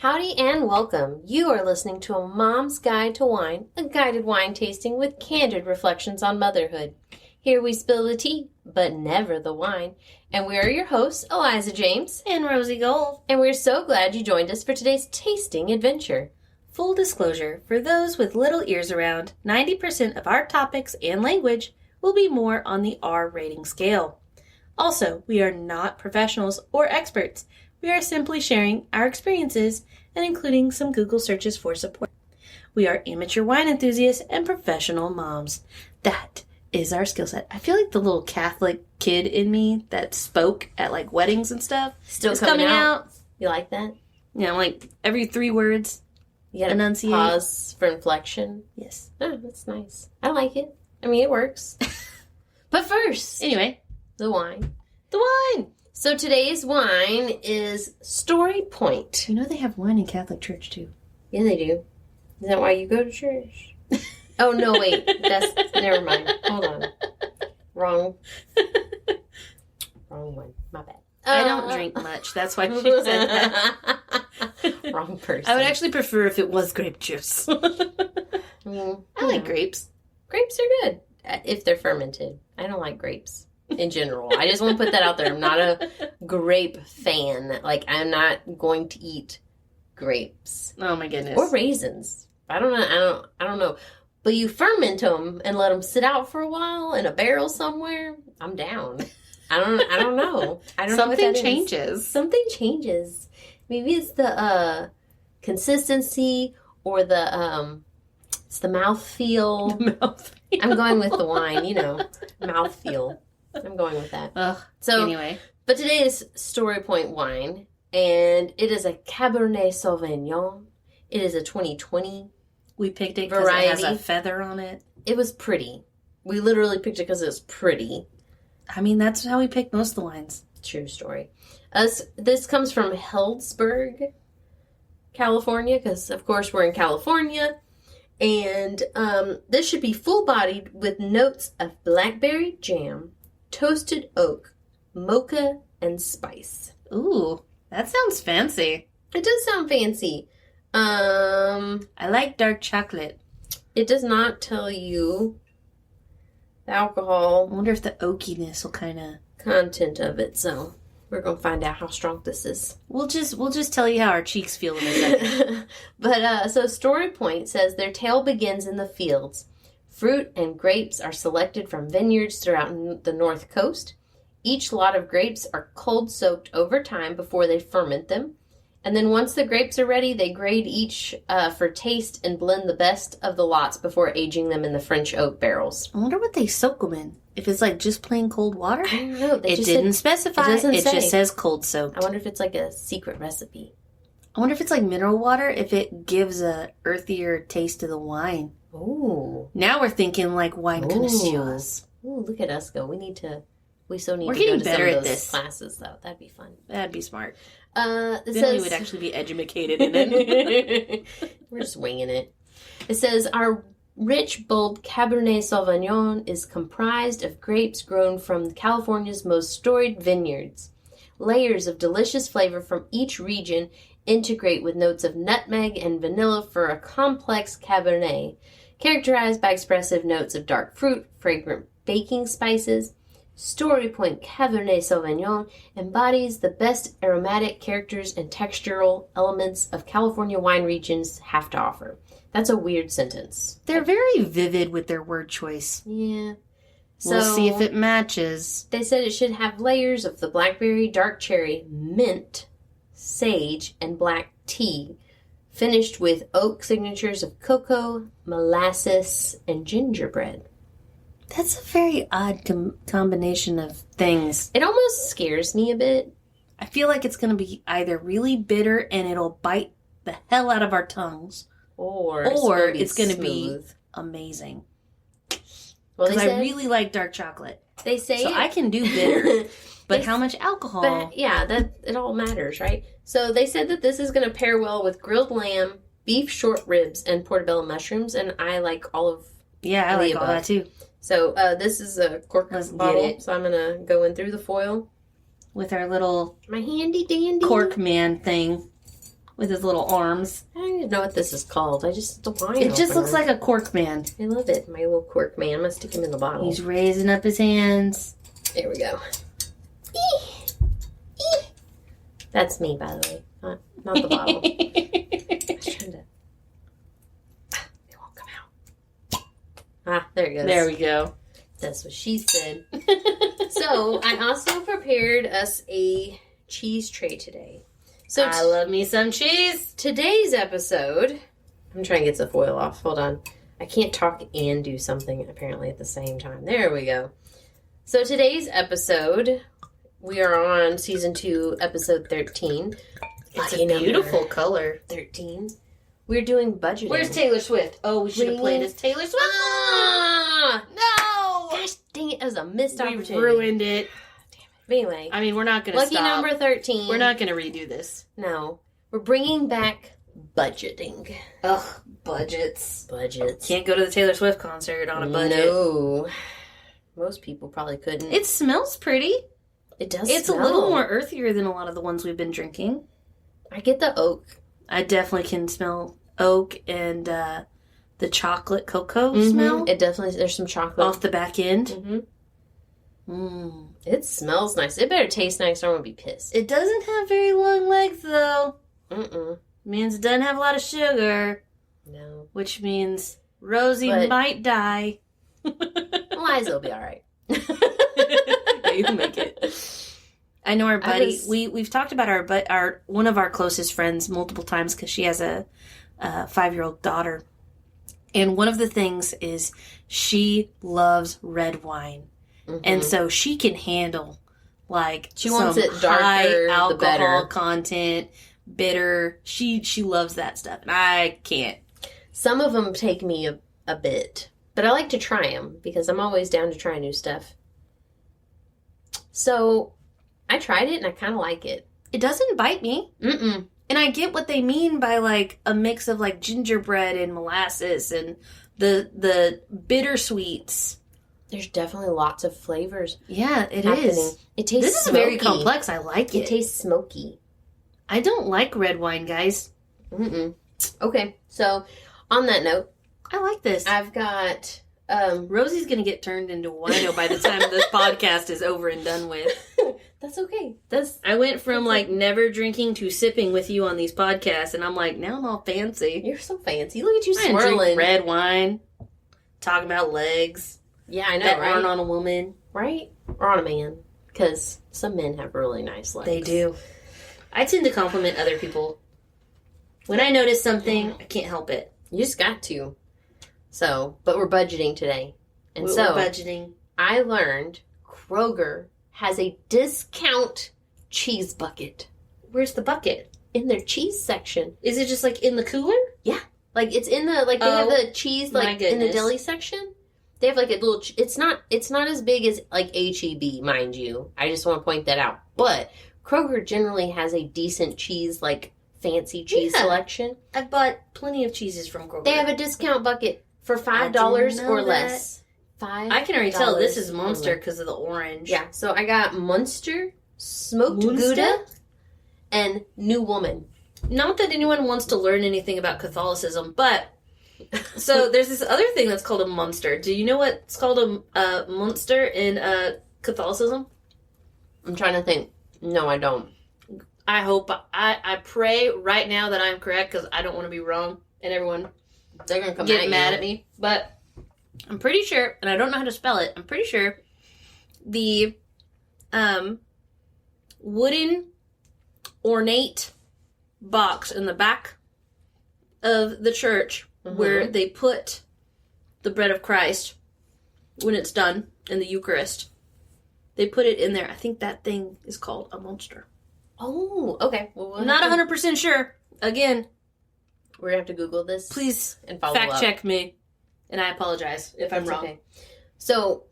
Howdy and welcome. You are listening to A Mom's Guide to Wine, a guided wine tasting with candid reflections on motherhood. Here we spill the tea, but never the wine. And we are your hosts, Eliza James and Rosie Gold. And we're so glad you joined us for today's tasting adventure. Full disclosure, for those with little ears around, 90% of our topics and language will be more on the R rating scale. Also, we are not professionals or experts. We are simply sharing our experiences and including some Google searches for support. We are amateur wine enthusiasts and professional moms. That is our skill set. I feel like the little Catholic kid in me that spoke at like weddings and stuff still coming out. You like that? Yeah, like every 3 words. You gotta enunciate. Pause for inflection. Yes. Oh, that's nice. I like it. I mean, it works. But first, anyway, the wine. The wine! So today's wine is Storypoint. You know they have wine in Catholic Church, too. Yeah, they do. Is that why you go to church? Oh, no, wait. Never mind. Hold on. Wrong one. My bad. I don't drink much. That's why she said that. Wrong person. I would actually prefer if it was grape juice. I like grapes. Grapes are good if they're fermented. I don't like grapes in general. I just want to put that out there. I'm not a grape fan. Like, I'm not going to eat grapes. Oh my goodness. Or raisins. I don't know. But you ferment them and let them sit out for a while in a barrel somewhere. I'm down. I don't know. I don't know what that changes. Something changes. Maybe it's the consistency or it's the mouthfeel. The mouthfeel. I'm going with the wine, mouthfeel. I'm going with that. Anyway. But today is Storypoint wine, and it is a Cabernet Sauvignon. It is a 2020 We picked it because it has a feather on it. It was pretty. We literally picked it because it was pretty. I mean, that's how we pick most of the wines. True story. This comes from Healdsburg, California, because, of course, we're in California. And this should be full-bodied with notes of blackberry jam, toasted oak, mocha, and spice. Ooh, that sounds fancy. It does sound fancy. I like dark chocolate. It does not tell you the alcohol. I wonder if the oakiness will kind of content of it, so we're going to find out how strong this is. We'll just tell you how our cheeks feel in a second. But, so Storypoint says their tale begins in the fields. Fruit and grapes are selected from vineyards throughout the North Coast. Each lot of grapes are cold-soaked over time before they ferment them. And then once the grapes are ready, they grade each for taste and blend the best of the lots before aging them in the French oak barrels. I wonder what they soak them in. If it's like just plain cold water? I don't know. It didn't specify. It just says cold soaked. I wonder if it's like a secret recipe. I wonder if it's like mineral water, if it gives a earthier taste to the wine. Ooh. Now we're thinking like wine connoisseurs. Ooh, look at us go. We so need We're to getting go to better some at of those this. classes, though. That'd be fun. That'd be smart. Then we would actually be educated in it. We're just winging it. It says, our rich, bold Cabernet Sauvignon is comprised of grapes grown from California's most storied vineyards. Layers of delicious flavor from each region integrate with notes of nutmeg and vanilla for a complex Cabernet, characterized by expressive notes of dark fruit, fragrant baking spices. Storypoint Cabernet Sauvignon embodies the best aromatic characters and textural elements of California wine regions have to offer. That's a weird sentence. They're very vivid with their word choice. Yeah. We'll see if it matches. They said it should have layers of the blackberry, dark cherry, mint, sage, and black tea, finished with oak signatures of cocoa, molasses, and gingerbread. That's a very odd combination of things. It almost scares me a bit. I feel like it's going to be either really bitter and it'll bite the hell out of our tongues, or it's going to be amazing. Because I really like dark chocolate. They say so I can do bitter, but how much alcohol? But yeah, that it all matters, right? So they said that this is going to pair well with grilled lamb, beef short ribs, and portobello mushrooms, and I like all of I like all that too. So this is a cork bottle, so I'm going to go in through the foil. With our little my handy dandy cork man thing. with his little arms. I don't even know what this is called. It's a wine It just opener. looks like a cork man. I love it. My little cork man. I'm going to stick him in the bottle. He's raising up his hands. There we go. That's me, by the way. Not the bottle. I was trying to... It won't come out. There it goes. There we go. That's what she said. So, I also prepared us a cheese tray today. So I love me some cheese. Today's episode... I'm trying to get the foil off. Hold on. I can't talk and do something, apparently, at the same time. There we go. So, today's episode... We are on season 2, episode 13. It's a beautiful color. 13. We're doing budgeting. Where's Taylor Swift? Oh, we should have played as Taylor Swift. No! Gosh, dang it. That was a missed opportunity. We ruined it. But anyway. I mean, we're not going to stop. Lucky number 13. We're not going to redo this. No. We're bringing back budgeting. Ugh, budgets. Budgets. Can't go to the Taylor Swift concert on a budget. No. Most people probably couldn't. It smells pretty. It does It's smell. a little more earthier than a lot of the ones we've been drinking. I get the oak. I definitely can smell oak and the chocolate cocoa smell. It definitely, there's some chocolate. Off the back end. Mm-hmm. It smells nice. It better taste nice or I'm going to be pissed. It doesn't have very long legs, though. Mm-mm. Means it doesn't have a lot of sugar. No. Which means Rosie might die. Eliza will be all right. Yeah, you can make it. I know our buddy. We've talked about our one of our closest friends multiple times because she has a 5-year-old daughter, and one of the things is she loves red wine, and so she can handle she wants it darker, high alcohol the better. content, bitter. She loves that stuff, and I can't. Some of them take me a bit, but I like to try them because I'm always down to try new stuff. So, I tried it and I kind of like it. It doesn't bite me. Mm-mm. And I get what they mean by a mix of gingerbread and molasses and the bitter sweets. There's definitely lots of flavors. Yeah, it happening. is. It tastes This is smoky. very complex. I like it. It tastes smoky. I don't like red wine, guys. Mm-mm. Okay, so on that note, I like this. I've got... Rosie's going to get turned into a wino by the time this podcast is over and done with. That's okay. I went from never drinking to sipping with you on these podcasts, and I'm now I'm all fancy. You're so fancy. Look at you I swirling. drink red wine, talking about legs. Yeah, I know, that right? aren't on a woman. Right? Or on a man. Because some men have really nice legs. They do. I tend to compliment other people. When I notice something, I can't help it. You just got to. So, but we're budgeting today. And We're so, budgeting. I learned Kroger has a discount cheese bucket Where's the bucket? in their cheese section. Is it just in the cooler? Yeah. It's in the, they have the cheese, my in the goodness. deli section. They have a little, it's not as big as H-E-B, mind you. I just want to point that out. But Kroger generally has a decent cheese, fancy cheese selection. I've bought plenty of cheeses from Kroger. They have a discount bucket for $5 know or that. less. $5. I can already tell this is Monster because of the orange. Yeah, so I got Munster, Smoked Gouda, and New Woman. Not that anyone wants to learn anything about Catholicism, but so there's this other thing that's called a Munster. Do you know what's called a Munster in Catholicism? I'm trying to think. No, I don't. I hope I pray right now that I'm correct because I don't want to be wrong and everyone They're gonna come get mad at me. But I'm pretty sure, and I don't know how to spell it. I'm pretty sure the wooden ornate box in the back of the church where they put the bread of Christ when it's done in the Eucharist. They put it in there. I think that thing is called a Monster. Oh, okay. Well, I'm not 100% sure. Again, we're gonna have to Google this. please and follow fact up. check me. And I apologize if I'm That's wrong. okay. So,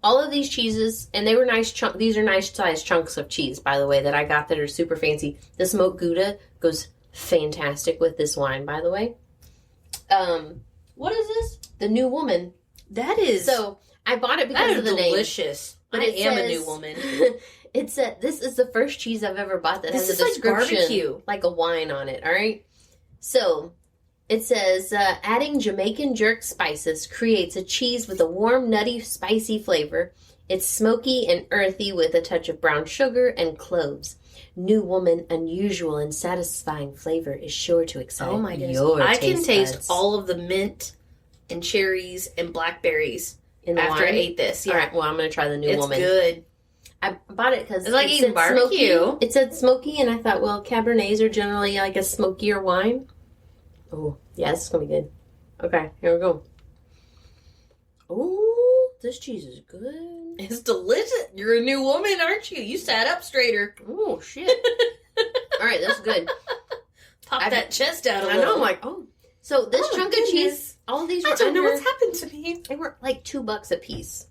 all of these cheeses, and they were nice these are nice sized chunks of cheese, by the way, that I got that are super fancy. The smoked Gouda goes fantastic with this wine, by the way. What is this? The New Woman. That is... So, I bought it because of the name. delicious. But I am a new woman. This is the first cheese I've ever bought that has a like description barbecue. like a wine on it, all right? So, it says, adding Jamaican jerk spices creates a cheese with a warm, nutty, spicy flavor. It's smoky and earthy with a touch of brown sugar and cloves. New woman, unusual and satisfying flavor is sure to excite Oh my goodness. your I taste can taste buds. all of the mint and cherries and blackberries In the after I wine? ate this. Yeah. All right, well, I'm going to try the New It's Woman. good. I bought it because It's like eating barbecue. Smoky. It said smoky, and I thought, well, Cabernets are generally like a smokier wine. Oh, yeah, this is going to be good. Okay, here we go. Oh, this cheese is good. It's delicious. You're a new woman, aren't you? You sat up straighter. Oh, shit. All right, that's good. Pop that chest out a I little. know, I'm like, oh. So this Oh, my chunk of goodness. cheese, all of these were I don't know under- what's happened to me. They were like $2 a piece.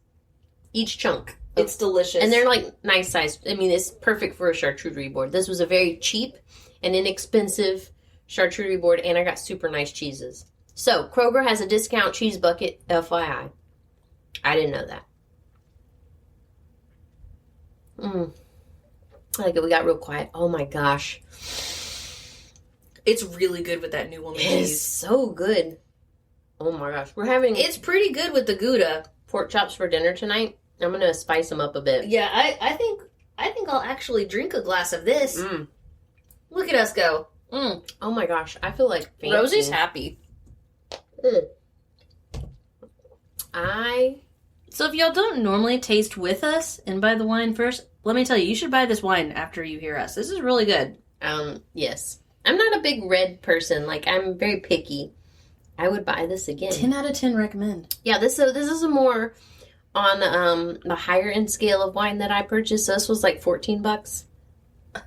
Each chunk. It's delicious. And they're like nice size. I mean, it's perfect for a charcuterie board. This was a very cheap and inexpensive charcuterie board, and I got super nice cheeses. So, Kroger has a discount cheese bucket, FYI. I didn't know that. I like it. We got real quiet. Oh my gosh. It's really good with that new woman It's cheese. so good. Oh my gosh. We're having It's pretty good with the Gouda. pork chops for dinner tonight. I'm going to spice them up a bit. Yeah, I think I'll actually drink a glass of this. Mm. Look at us go. Oh my gosh. I feel like fancy. Rosie's happy. So if y'all don't normally taste with us and buy the wine first, let me tell you should buy this wine after you hear us. This is really good. Yes. I'm not a big red person. Like, I'm very picky. I would buy this again. 10 out of 10 recommend. Yeah, this is a more on the higher end scale of wine that I purchased. So this was like $14.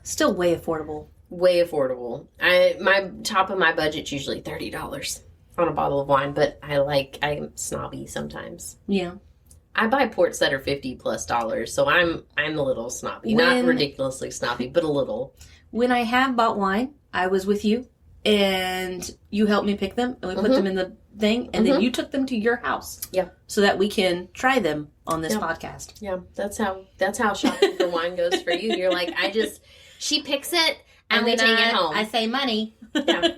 Still way affordable. Way affordable. My top of my budget's usually $30 on a bottle of wine, but I'm snobby sometimes. Yeah. I buy ports that are $50+, so I'm a little snobby. Not ridiculously snobby, but a little. When I have bought wine, I was with you, and you helped me pick them, and we put them in the thing, and then you took them to your house. Yeah. So that we can try them on this podcast. Yeah, that's how shopping for wine goes for you. You're like, she picks it, and we take it home. I say money. Yeah.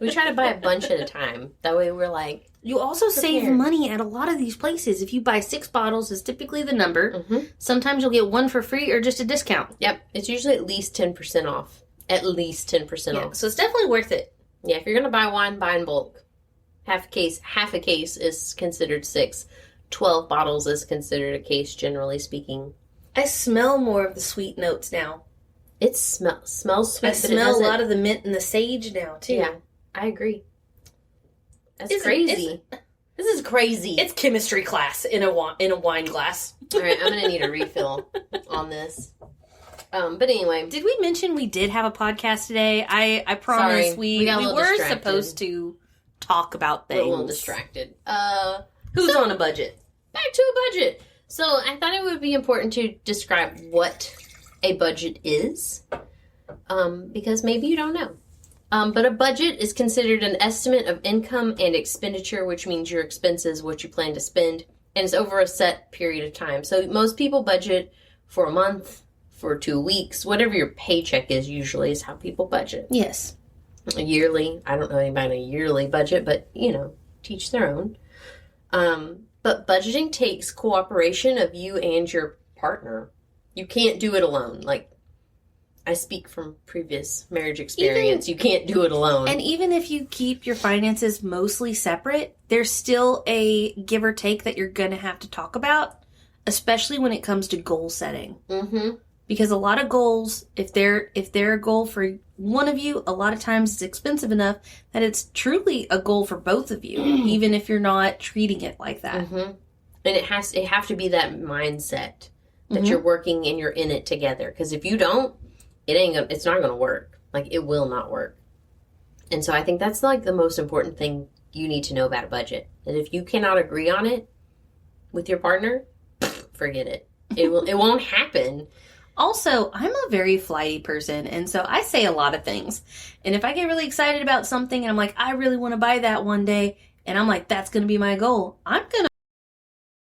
We try to buy a bunch at a time. That way we're like... You also save money at a lot of these places. If you buy 6 bottles is typically the number. Sometimes you'll get one for free or just a discount. Yep. It's usually at least 10% off. At least 10% off. So it's definitely worth it. Yeah, if you're going to buy wine, buy in bulk. Half a case is considered 6. 12 bottles is considered a case, generally speaking. I smell more of the sweet notes now. It smells sweet. I smell a lot of the mint and the sage now, too. Yeah, I agree. That's crazy. This is crazy. It's chemistry class in a wine glass. All right, I'm going to need a refill on this. But anyway. Did we mention we did have a podcast today? I promise we were supposed to talk about things. We're a little distracted. Who's on a budget? Back to a budget. So I thought it would be important to describe what a budget is. Because maybe you don't know. But a budget is considered an estimate of income and expenditure, which means your expenses, what you plan to spend, and it's over a set period of time. So most people budget for a month, for 2 weeks, whatever your paycheck is usually is how people budget. Yes. A yearly, I don't know anybody on a yearly budget, but, teach their own. But budgeting takes cooperation of you and your partner. You can't do it alone. Like, I speak from previous marriage experience. You can't do it alone. And even if you keep your finances mostly separate, there's still a give or take that you're going to have to talk about, especially when it comes to goal setting. Mm-hmm. Because a lot of goals, if they're a goal for one of you, a lot of times it's expensive enough that it's truly a goal for both of you, even if you're not treating it like that. Mm-hmm. And it have to be that mindset that you're working and you're in it together. Because if you don't, it's not going to work. Like, it will not work. And so I think that's like the most important thing you need to know about a budget. And if you cannot agree on it with your partner, forget it. It won't happen. Also, I'm a very flighty person, and so I say a lot of things. And if I get really excited about something and I'm like, I really want to buy that one day, and I'm like, that's going to be my goal, I'm going to